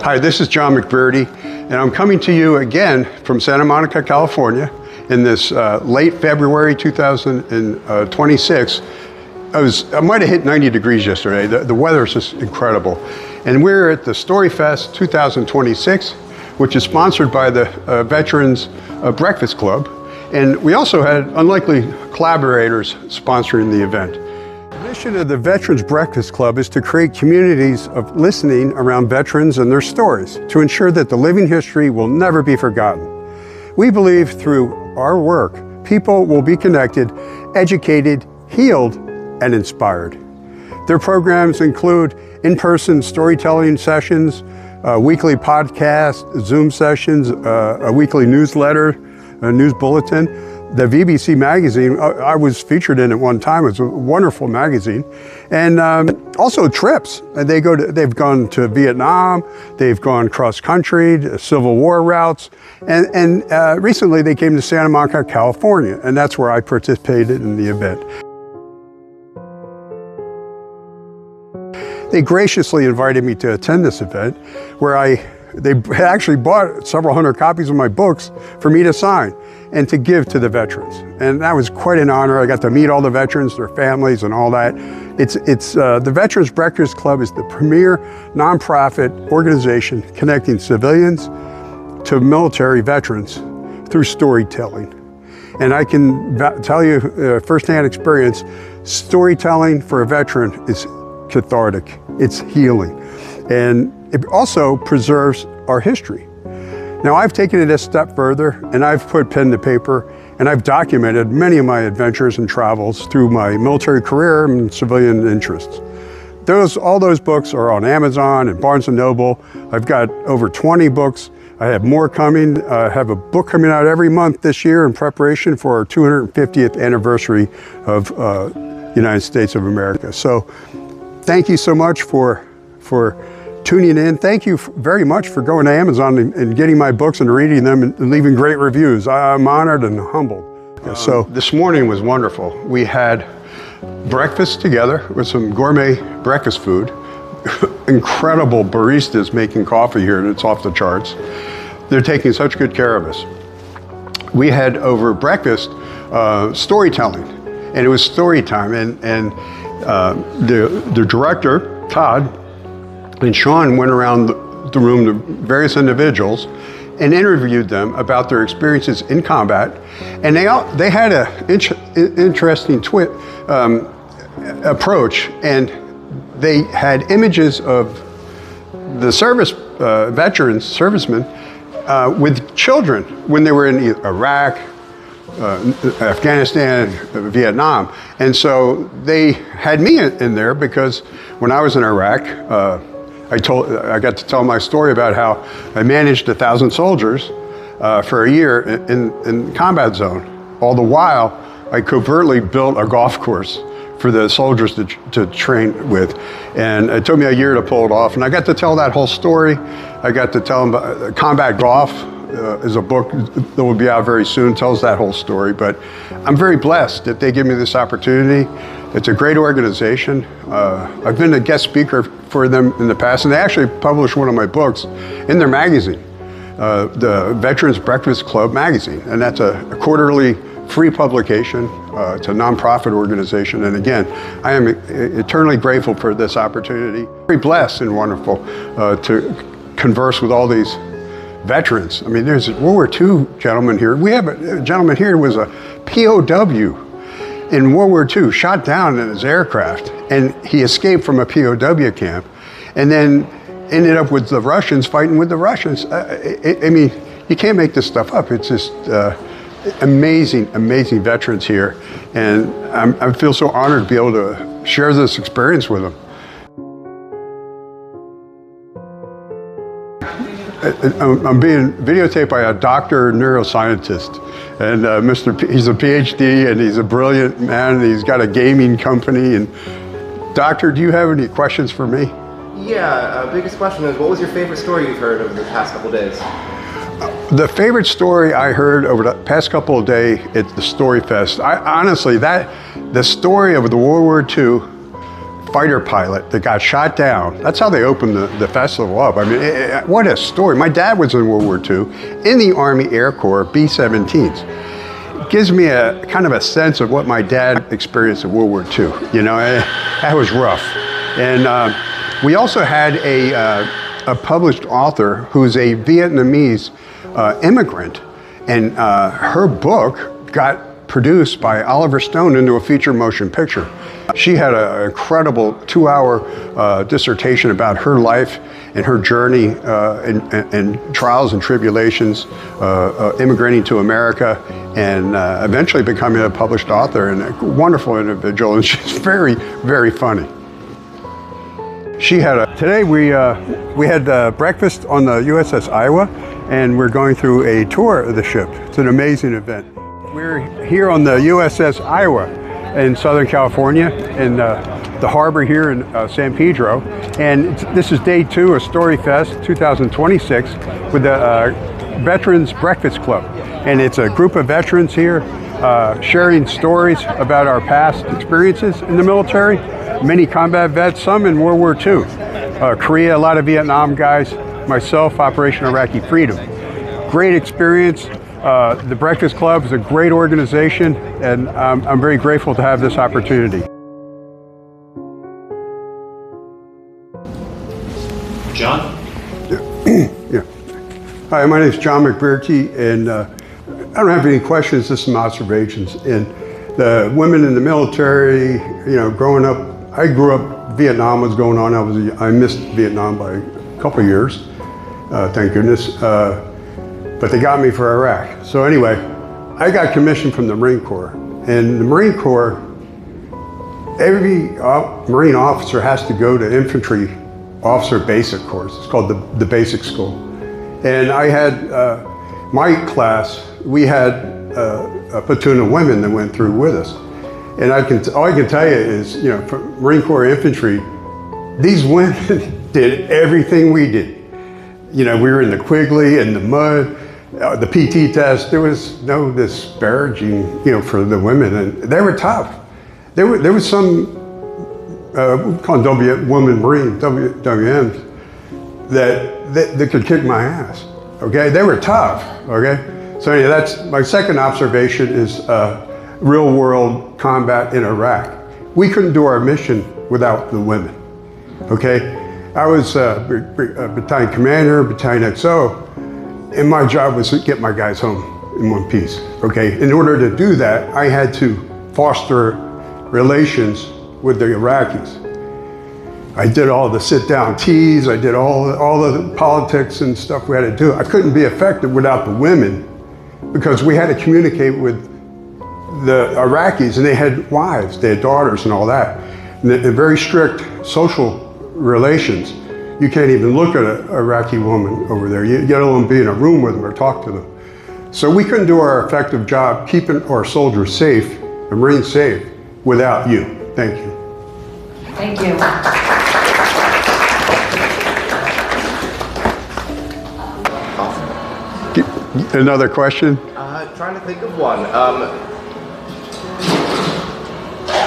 Hi, this is John McBrearty, and I'm coming to you again from Santa Monica, California, in this late February 2026. I might have hit 90 degrees yesterday. The weather is just incredible. And we're at the StoryFest 2026, which is sponsored by the Veterans Breakfast Club. And we also had unlikely collaborators sponsoring the event. The mission of the Veterans Breakfast Club is to create communities of listening around veterans and their stories to ensure that the living history will never be forgotten. We believe through our work, people will be connected, educated, healed, and inspired. Their programs include in-person storytelling sessions, weekly podcasts, Zoom sessions, a weekly newsletter, a news bulletin. The VBC magazine, I was featured in it one time. It's a wonderful magazine. And also trips. They've gone to Vietnam, they've gone cross-country, to Civil War routes, and recently they came to Santa Monica, California, and that's where I participated in the event. They graciously invited me to attend this event where they actually bought several hundred copies of my books for me to sign and to give to the veterans. And that was quite an honor. I got to meet all the veterans, their families and all that. The Veterans Breakfast Club is the premier nonprofit organization connecting civilians to military veterans through storytelling. And I can tell you firsthand experience, storytelling for a veteran is cathartic, it's healing. And it also preserves our history. Now I've taken it a step further and I've put pen to paper and I've documented many of my adventures and travels through my military career and civilian interests. All those books are on Amazon and Barnes & Noble. I've got over 20 books. I have more coming. I have a book coming out every month this year in preparation for our 250th anniversary of United States of America. So thank you so much for tuning in. Thank you very much for going to Amazon and getting my books and reading them and leaving great reviews. I'm honored and humbled. So this morning was wonderful. We had breakfast together with some gourmet breakfast food. Incredible baristas making coffee here, and it's off the charts. They're taking such good care of us. We had over breakfast storytelling, and it was story time. And the director, Todd, and Sean went around the room to various individuals and interviewed them about their experiences in combat. And they had an interesting approach, and they had images of the veterans, servicemen, with children when they were in Iraq, Afghanistan, Vietnam. And so they had me in there because when I was in Iraq, I got to tell my story about how I managed 1,000 soldiers for a year in the combat zone. All the while, I covertly built a golf course for the soldiers to train with. And it took me a year to pull it off. And I got to tell that whole story. I got to tell them about Combat Golf. Is a book that will be out very soon, tells that whole story. But I'm very blessed that they give me this opportunity. It's a great organization. I've been a guest speaker for them in the past, and they actually published one of my books in their magazine, the Veterans Breakfast Club magazine. And that's a quarterly free publication. It's a nonprofit organization. And again, I am eternally grateful for this opportunity. Very blessed and wonderful to converse with all these veterans. I mean, there's a World War II gentleman here. We have a gentleman here who was a POW in World War II, shot down in his aircraft, and he escaped from a POW camp and then ended up with the Russians, fighting with the Russians. I mean, you can't make this stuff up. It's just amazing, amazing veterans here. And I feel so honored to be able to share this experience with them. I'm being videotaped by a doctor neuroscientist, and he's a PhD, and he's a brilliant man, and he's got a gaming company. And doctor, do you have any questions for me? Yeah, biggest question is, what was your favorite story you've heard over the past couple of days? The favorite story I heard over the past couple of days at the StoryFest, honestly, the story of the World War II fighter pilot that got shot down. That's how they opened the festival up. I mean, what a story. My dad was in World War II in the Army Air Corps, B-17s. It gives me a kind of a sense of what my dad experienced in World War II. You know, that was rough. And we also had a published author who's a Vietnamese immigrant, and her book got produced by Oliver Stone into a feature motion picture. She had an incredible 2-hour dissertation about her life and her journey and trials and tribulations immigrating to America and eventually becoming a published author and a wonderful individual, and she's very, very funny. She had today we had breakfast on the USS Iowa, and we're going through a tour of the ship. It's an amazing event. We're here on the USS Iowa in Southern California, in the harbor here in San Pedro. And this is day 2 of StoryFest 2026 with the Veterans Breakfast Club. And it's a group of veterans here sharing stories about our past experiences in the military. Many combat vets, some in World War II. Korea, a lot of Vietnam guys. Myself, Operation Iraqi Freedom. Great experience. The Breakfast Club is a great organization, and I'm very grateful to have this opportunity. John? Yeah. Hi, my name is John McBrearty, and I don't have any questions, just some observations. And the women in the military, you know, growing up, I grew up, Vietnam was going on. I missed Vietnam by a couple of years, thank goodness. But they got me for Iraq. So anyway, I got commissioned from the Marine Corps. And the Marine Corps, every Marine officer has to go to infantry officer basic course. It's called the basic school. And I had, my class, we had a platoon of women that went through with us. And all I can tell you is, you know, for Marine Corps infantry, these women did everything we did. You know, we were in the Quigley, in the mud, the PT test. There was no disparaging, you know, for the women, and they were tough. There was some, we call them women Marine, WMs, that could kick my ass, okay? They were tough, okay? So anyway, that's my second observation is real world combat in Iraq. We couldn't do our mission without the women, okay? I was a battalion commander, battalion XO, and my job was to get my guys home in one piece, okay? In order to do that, I had to foster relations with the Iraqis. I did all the sit-down teas, I did all the politics and stuff we had to do. I couldn't be effective without the women because we had to communicate with the Iraqis, and they had wives, they had daughters and all that. And they're very strict social relations. You can't even look at an Iraqi woman over there, you let alone be in a room with them or talk to them. So we couldn't do our effective job keeping our soldiers safe, the Marines safe, without you. Thank you. Thank you. Awesome. Another question? Trying to think of one.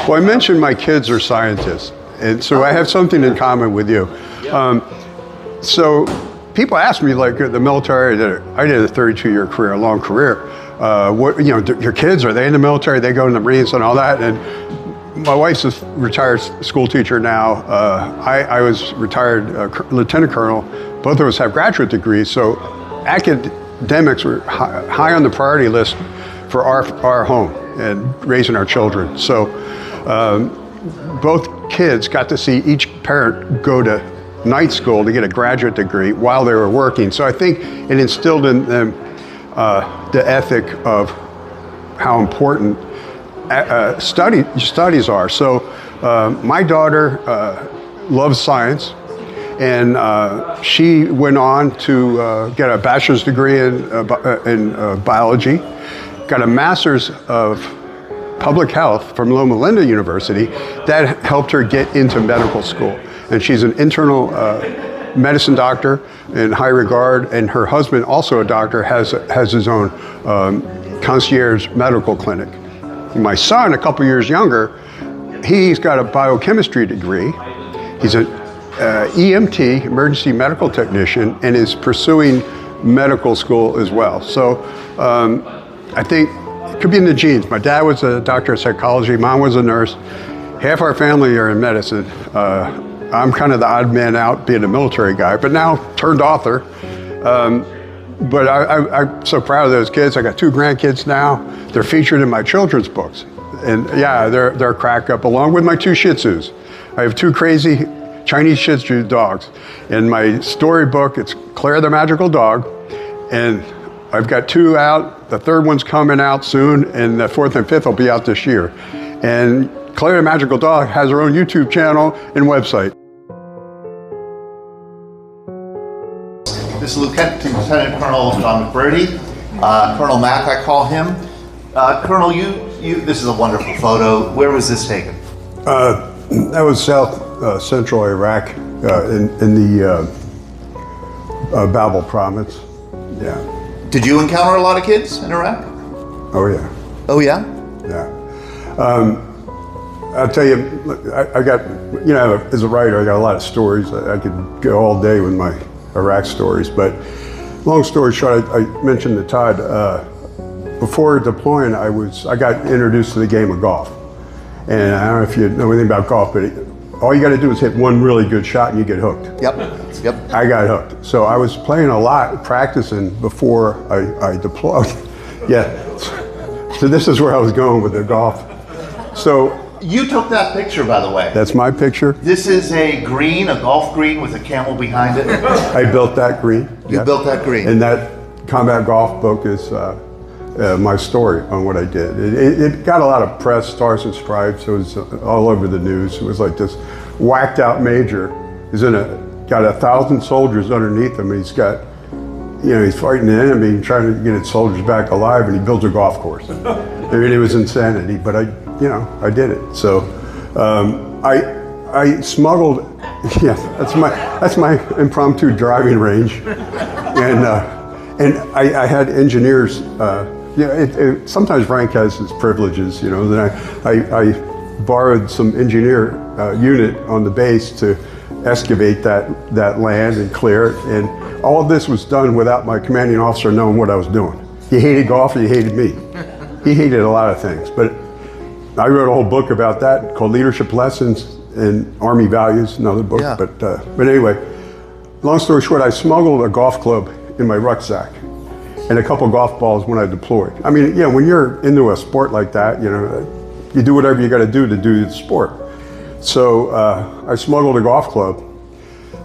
Well, I mentioned my kids are scientists, and so I have something in common with you. So people ask me, like, the military, I did a 32-year career, a long career. What, you know, your kids, are they in the military? They go in the Marines and all that? And my wife's a retired school teacher now. I was retired lieutenant colonel. Both of us have graduate degrees, so academics were high on the priority list for our home and raising our children. So both kids got to see each parent go to night school to get a graduate degree while they were working. So I think it instilled in them the ethic of how important studies are. So my daughter loves science, and she went on to get a bachelor's degree in biology, got a master's of public health from Loma Linda University. That helped her get into medical school. And she's an internal medicine doctor in high regard, and her husband, also a doctor, has his own concierge medical clinic. My son, a couple years younger, he's got a biochemistry degree. He's an EMT, emergency medical technician, and is pursuing medical school as well. So I think it could be in the genes. My dad was a doctor of psychology, mom was a nurse. Half our family are in medicine. I'm kind of the odd man out being a military guy, but now turned author. But I'm so proud of those kids. I got 2 grandkids now. They're featured in my children's books. And yeah, they're crack up, along with my 2 Shih Tzus. I have 2 crazy Chinese Shih Tzu dogs. In my storybook, it's Claire the Magical Dog. And I've got 2 out. The 3rd one's coming out soon, and the 4th and 5th will be out this year. And Claire the Magical Dog has her own YouTube channel and website. This is Lieutenant Colonel John McBrearty, Colonel Mac, I call him. Colonel, this is a wonderful photo. Where was this taken? That was South Central Iraq in the Babel province. Yeah. Did you encounter a lot of kids in Iraq? Oh yeah. Oh yeah? Yeah. I'll tell you, I got, as a writer, I got a lot of stories. I could go all day with my Iraq stories, but long story short, I mentioned to Todd, before deploying, I got introduced to the game of golf. And I don't know if you know anything about golf, but all you got to do is hit one really good shot and you get hooked. Yep. I got hooked. So I was playing a lot, practicing before I deployed. Yeah. So this is where I was going with the golf. So you took that picture, by the way. That's my picture. This is a golf green with a camel behind it. I built that green. You built that green. And that combat golf book is my story on what I did. It got a lot of press, stars and stripes. It was all over the news. It was like this whacked out major. He's got 1,000 soldiers underneath him. He's got, he's fighting the enemy, trying to get his soldiers back alive, and he builds a golf course. I mean, it was insanity, but I did it. So I smuggled. Yeah, that's my impromptu driving range, and I had engineers. Sometimes rank has its privileges, Then I borrowed some engineer unit on the base to excavate that land and clear it. And all of this was done without my commanding officer knowing what I was doing. He hated golf, he hated me. He hated a lot of things, but I wrote a whole book about that called Leadership Lessons and Army Values, another book. Yeah. But anyway, long story short, I smuggled a golf club in my rucksack and a couple golf balls when I deployed. I mean, when you're into a sport like that, you do whatever you got to do the sport. So I smuggled a golf club.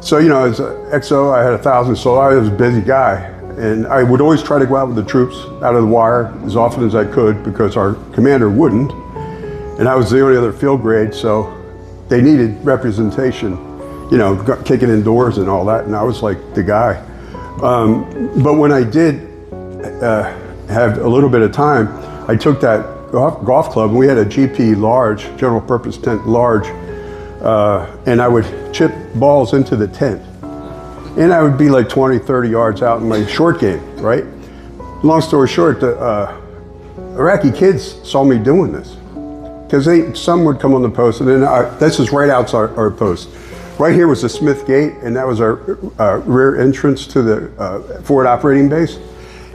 So, as an XO, I had 1,000 soldiers. I was a busy guy. And I would always try to go out with the troops out of the wire as often as I could because our commander wouldn't. And I was the only other field grade, so they needed representation, kicking indoors and all that. And I was like the guy. But when I did have a little bit of time, I took that golf club, and we had a GP large, general purpose tent large, and I would chip balls into the tent. And I would be like 20, 30 yards out in my short game, right? Long story short, the Iraqi kids saw me doing this. Because some would come on the post, and then this is right outside our post. Right here was the Smith Gate, and that was our rear entrance to the forward operating base.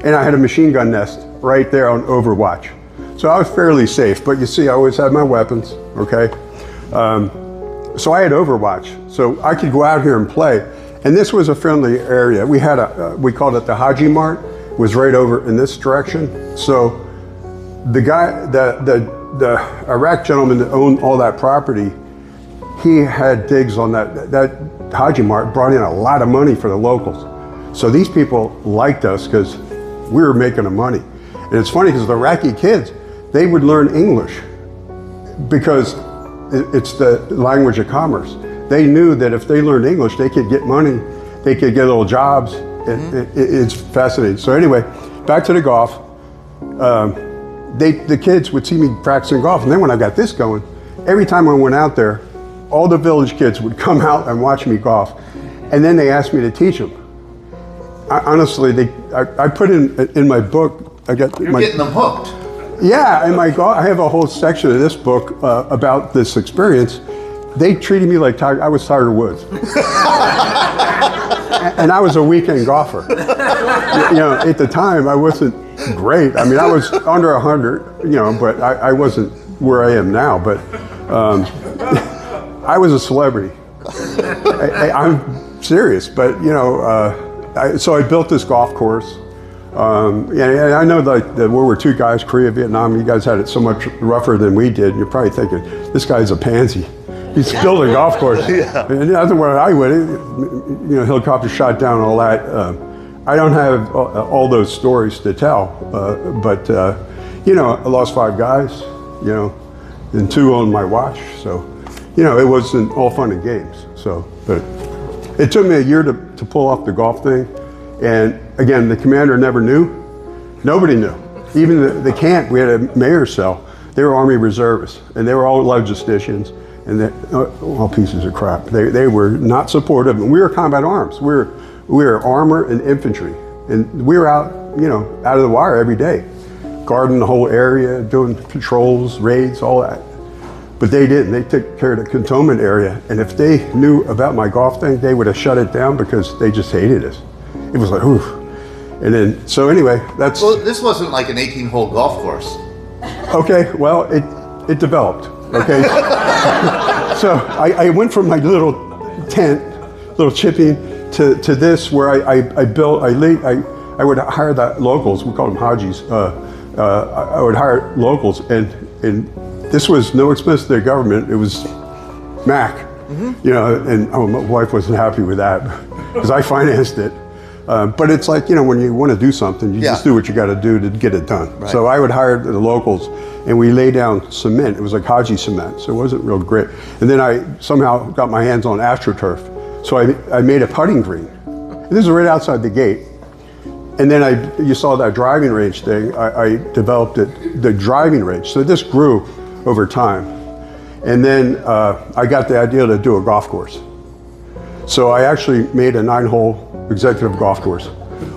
And I had a machine gun nest right there on Overwatch. So I was fairly safe, but you see, I always had my weapons, okay? So I had Overwatch, so I could go out here and play. And this was a friendly area. We had we called it the Haji Mart, was right over in this direction. So the guy, the Iraq gentleman that owned all that property, he had digs on that Haji Mart, brought in a lot of money for the locals. So these people liked us because we were making them money. And it's funny because the Iraqi kids, they would learn English because it's the language of commerce. They knew that if they learned English, they could get money, they could get little jobs. It's fascinating. So anyway, back to the golf. The kids would see me practicing golf, and then when I got this going, every time I went out there, all the village kids would come out and watch me golf, and then they asked me to teach them. Honestly, I put in my book. You're getting them hooked. Yeah, and I have a whole section of this book about this experience. They treated me like I was Tiger Woods. And I was a weekend golfer. You know, at the time, I wasn't great. I mean, I was under 100, you know, but I wasn't where I am now. But I was a celebrity. I'm serious, but, you know, so I built this golf course. Yeah, I know like the World War II guys, Korea, Vietnam, you guys had it so much rougher than we did. You're probably thinking, this guy's a pansy. He's building a golf course. Yeah. And that's where I would, you know, helicopter shot down, all that. I don't have all those stories to tell, but, you know, I lost 5 guys, you know, and 2 on my watch. So, you know, it wasn't all fun and games. So, but it took me a year to pull off the golf thing. And again, the commander never knew. Nobody knew. Even the camp, we had a mayor's cell. They were Army reservists, and they were all logisticians, and they all pieces of crap. They were not supportive, and we were combat arms. We were armor and infantry, and we were out, you know, out of the wire every day, guarding the whole area, doing patrols, raids, all that. But they didn't. They took care of the cantonment area, and if they knew about my golf thing, they would have shut it down because they just hated us. It was like, oof. And then, so anyway, that's... Well, this wasn't like an 18-hole golf course. Okay, well, it developed, okay? So I went from my little tent, little chipping, to this where I would hire the locals, we call them Hajis. I would hire locals, and this was no expense to the government, it was Mac. You know, and my wife wasn't happy with that because I financed it. But it's like, you know, when you want to do something, you just do what you got to do to get it done. Right. So I would hire the locals, and we lay down cement. It was like Haji cement, so it wasn't real great. And then I somehow got my hands on AstroTurf. So I made a putting green. And this is right outside the gate. And then you saw that driving range thing. I developed the driving range. So this grew over time. And then I got the idea to do a golf course. So I actually made a 9-hole executive golf course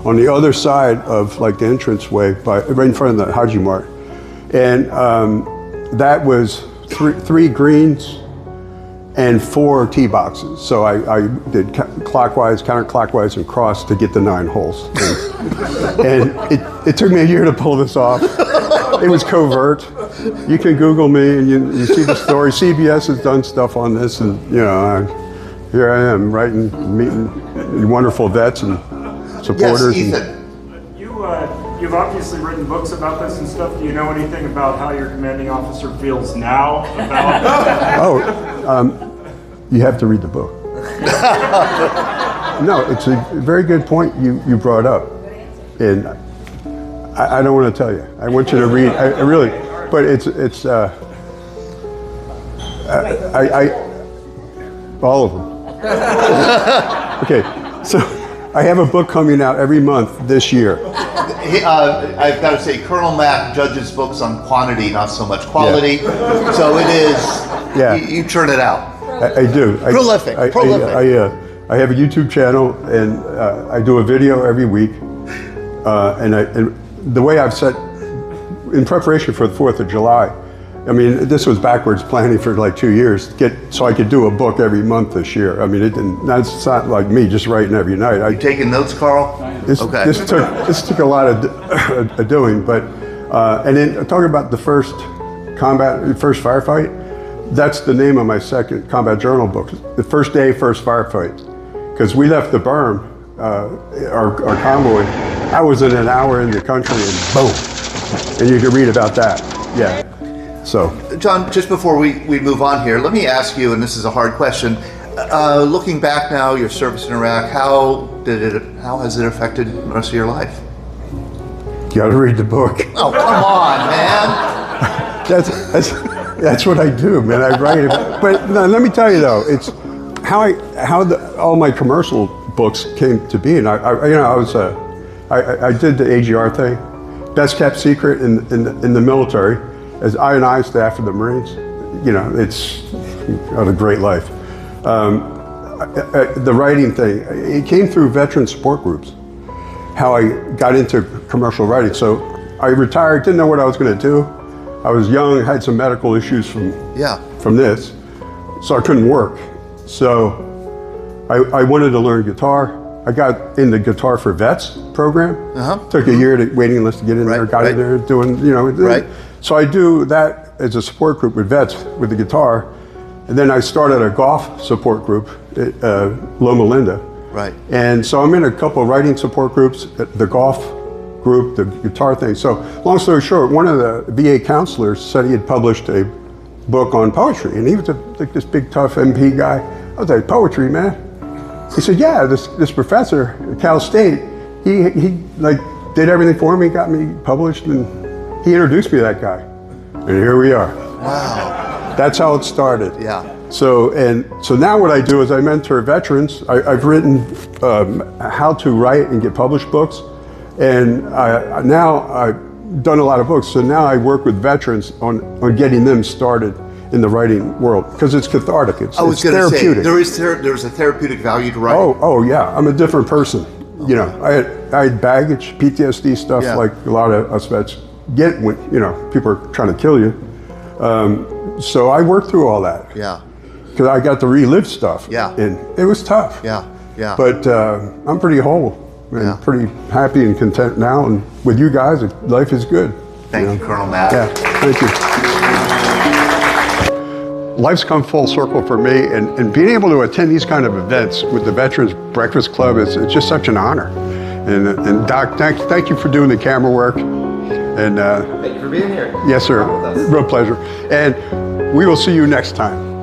on the other side of like the entranceway, right in front of the Haji Mart. And that was three greens and 4 tee boxes. So I did clockwise, counterclockwise, and cross to get the 9 holes. And it took me a year to pull this off. It was covert. You can Google me and you see the story. CBS has done stuff on this, and you know, here I am writing, meeting wonderful vets and supporters. Yes, Ethan. You've obviously written books about this and stuff. Do you know anything about how your commanding officer feels now about you have to read the book. No, it's a very good point you brought up. And I don't want to tell you. I want you to read. I really, but it's all of them. Okay, so I have a book coming out every month this year. I've got to say, Colonel Mack judges books on quantity, not so much quality. Yeah. So it is, you churn it out. I do. Prolific. I have a YouTube channel, and I do a video every week. And the way I've set, in preparation for the 4th of July, I mean, this was backwards planning for like 2 years, so I could do a book every month this year. I mean, that's not like me just writing every night. You taking notes, Carl? This took a lot of doing, but and then talking about the first firefight, that's the name of my second combat journal book. The first day, first firefight, because we left the berm, our convoy. I was in an hour in the country, and boom, and you can read about that. Yeah. So, John, just before we move on here, let me ask you, and this is a hard question. Looking back now, your service in Iraq, how has it affected the rest of your life? You got to read the book. Oh, come on, man. That's what I do, man. I write it. But no, let me tell you though, it's how all my commercial books came to be. And I did the AGR thing, best kept secret in the military. As I staff of the Marines, you know, it's got a great life. The writing thing, it came through veteran support groups, how I got into commercial writing. So I retired, didn't know what I was going to do. I was young, had some medical issues from this, so I couldn't work. So I wanted to learn guitar. I got in the Guitar for Vets program. Took a year to waiting list to get in there, got in there doing, So I do that as a support group with vets with the guitar. And then I started a golf support group at Loma Linda. And so I'm in a couple of writing support groups, the golf group, the guitar thing. So long story short, one of the VA counselors said he had published a book on poetry, and he was like this big tough MP guy. I was like, poetry, man? He said, yeah, this professor at Cal State, he like did everything for me, got me published, and he introduced me to that guy. And here we are. Wow. That's how it started. Yeah. So now what I do is I mentor veterans. I've written how to write and get published books. And now I've done a lot of books. So now I work with veterans on getting them started in the writing world, because it's cathartic. It's therapeutic. There's a therapeutic value to writing. Oh yeah, I'm a different person. You know, I had baggage, PTSD stuff like a lot of us vets get when people are trying to kill you. So I worked through all that. Yeah. Because I got to relive stuff. Yeah. And it was tough. Yeah. Yeah. But I'm pretty whole and pretty happy and content now. And with you guys, life is good. Thank you, Colonel Matt. Yeah, thank you. Life's come full circle for me, and being able to attend these kind of events with the Veterans Breakfast Club it's just such an honor. And Doc, thank you for doing the camera work. And Thank you for being here. Yes, sir. With us. Real pleasure. And we will see you next time.